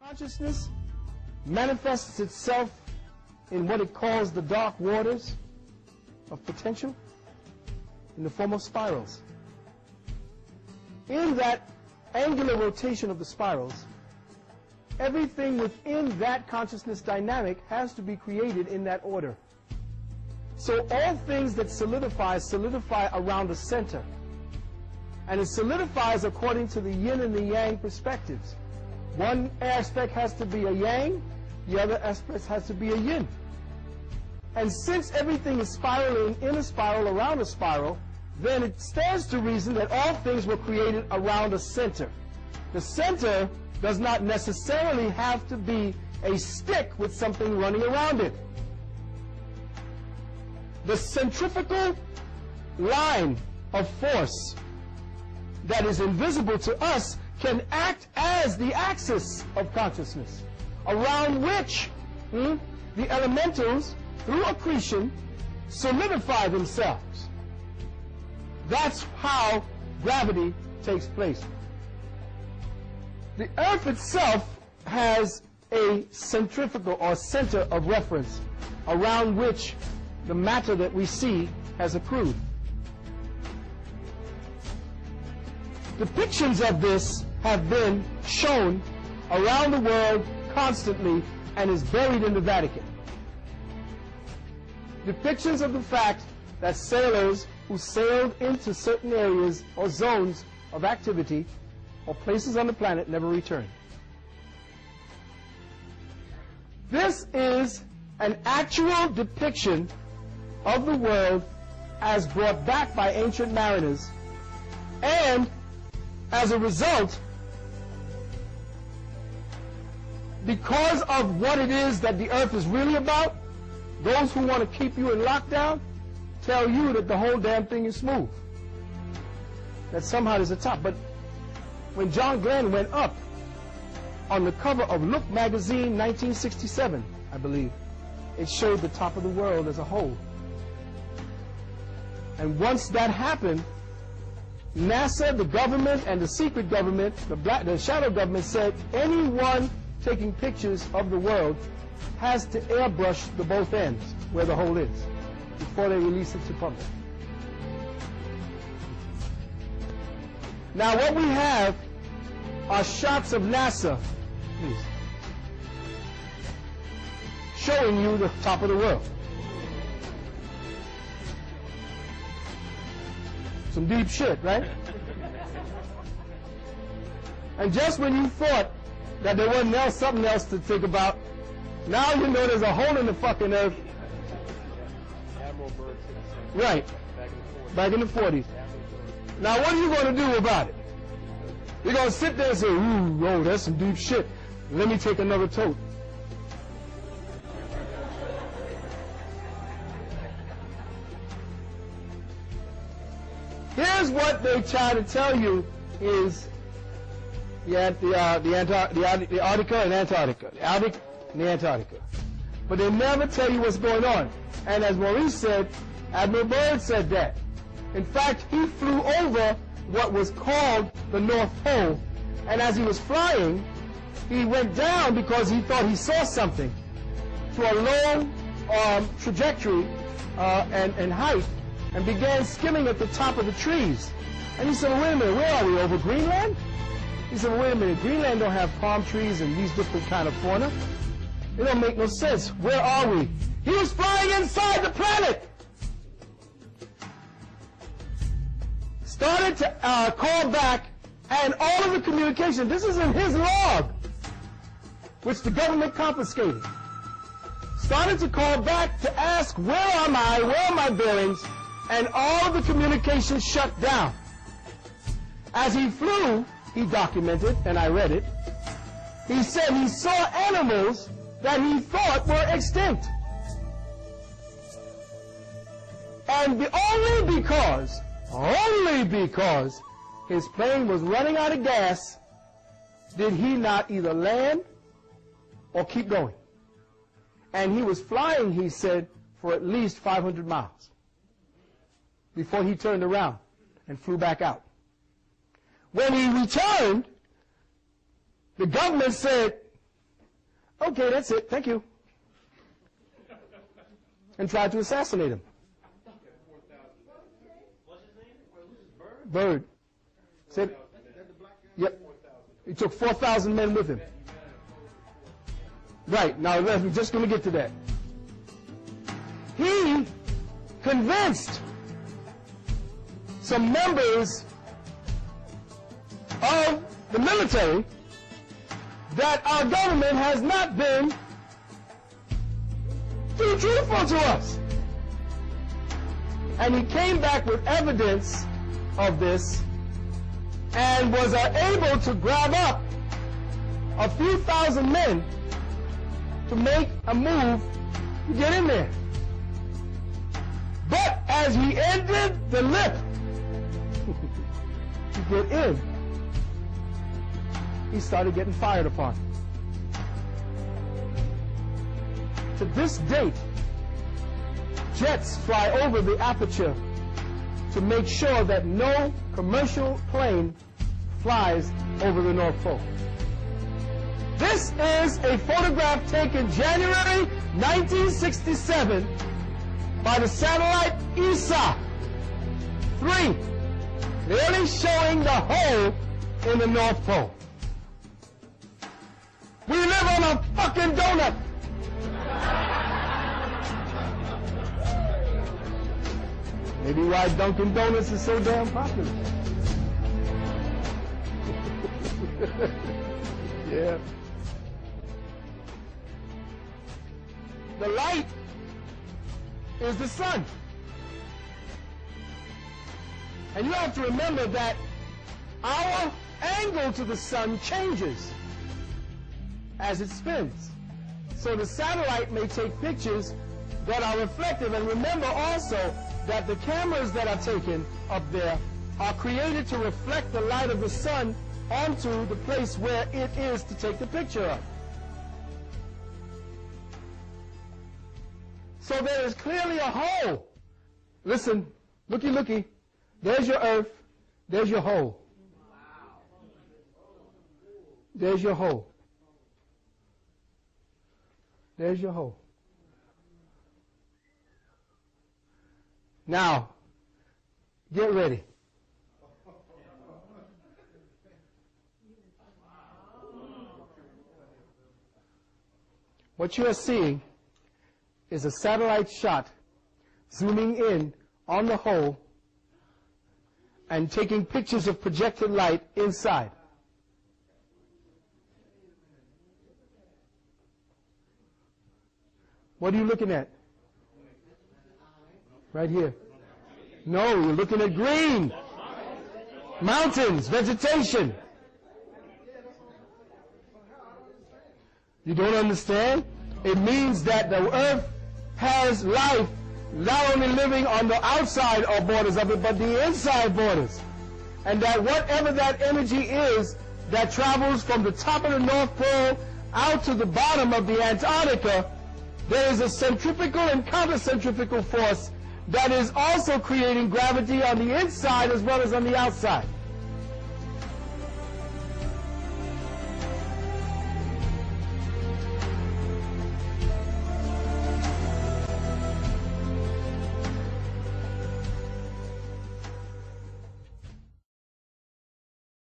Consciousness manifests itself in what it calls the dark waters of potential in the form of spirals. In that angular rotation of the spirals, everything within that consciousness dynamic has to be created in that order. So all things that solidify around a center. And it solidifies according to the yin and the yang perspectives. One aspect has to be a yang, the other aspect has to be a yin. And since everything is spiraling in a spiral around a spiral, then it stands to reason that all things were created around a center. The center does not necessarily have to be a stick with something running around it. The centrifugal line of force that is invisible to us can act as the axis of consciousness, around which the elementals, through accretion, solidify themselves. That's how gravity takes place. The Earth itself has a centrifugal or center of reference around which the matter that we see has accrued. Depictions of this have been shown around the world constantly and is buried in the Vatican. Depictions of the fact that sailors who sailed into certain areas or zones of activity or places on the planet never returned. This is an actual depiction of the world as brought back by ancient mariners, and as a result, because of what it is that the Earth is really about, those who want to keep you in lockdown tell you that the whole damn thing is smooth, that somehow there's a top. But when John Glenn went up on the cover of Look magazine 1967, I believe, it showed the top of the world as a whole. And once that happened, NASA, the government, and the secret government, the shadow government, said anyone taking pictures of the world has to airbrush the both ends where the hole is before they release it to public. Now what we have are shots of NASA, please, showing you the top of the world. Some deep shit, right? And just when you thought that there wasn't something else to think about, now you know there's a hole in the fucking Earth. Admiral Byrd. Right. Back in the 40s. Now what are you going to do about it? You're going to sit there and say, ooh, oh, that's some deep shit. Let me take another tote. Here's what they try to tell you is the Arctica and Antarctica. The Arctic and the Antarctica. But they never tell you what's going on. And as Maurice said, Admiral Byrd said that. In fact, he flew over what was called the North Pole. And as he was flying, he went down because he thought he saw something to a long trajectory and height, and began skimming at the top of the trees. And he said, well, wait a minute, where are we, over Greenland? He said, well, wait a minute, Greenland don't have palm trees and these different kind of fauna. It don't make no sense. Where are we? He was flying inside the planet. Started to call back, and all of the communication, this is in his log, which the government confiscated. Started to call back to ask, where am I, where are my bearings? And all of the communication shut down. As he flew, he documented, and I read it, he said he saw animals that he thought were extinct. And only because his plane was running out of gas did he not either land or keep going. And he was flying, he said, for at least 500 miles before he turned around and flew back out. When he returned, the government said, Okay, that's it. Thank you. And tried to assassinate him. Byrd. Said, yep. He took 4,000 men with him. Right. Now, we're just going to get to that. He convinced some members of the military that our government has not been too truthful to us. And he came back with evidence of this and was able to grab up a few thousand men to make a move to get in there. But as he entered the lip to get in, he started getting fired upon. To this date, jets fly over the aperture to make sure that no commercial plane flies over the North Pole. This is a photograph taken January 1967 by the satellite ESA-3, clearly showing the hole in the North Pole. We live on a fucking donut. Maybe why Dunkin' Donuts is so damn popular. Yeah. The light is the sun. And you have to remember that our angle to the sun changes as it spins. So the satellite may take pictures that are reflective. And remember also that the cameras that are taken up there are created to reflect the light of the sun onto the place where it is to take the picture of. So there is clearly a hole. Listen, looky, looky. There's your earth. There's your hole. There's your hole. There's your hole. Now, get ready. What you are seeing is a satellite shot zooming in on the hole and taking pictures of projected light inside. What are you looking at? Right here. No, you're looking at green. Mountains, vegetation. You don't understand? It means that the earth has life not only living on the outside or borders of it, but the inside borders. And that whatever that energy is that travels from the top of the North Pole out to the bottom of the Antarctica, there is a centrifugal and countercentrifugal force that is also creating gravity on the inside as well as on the outside.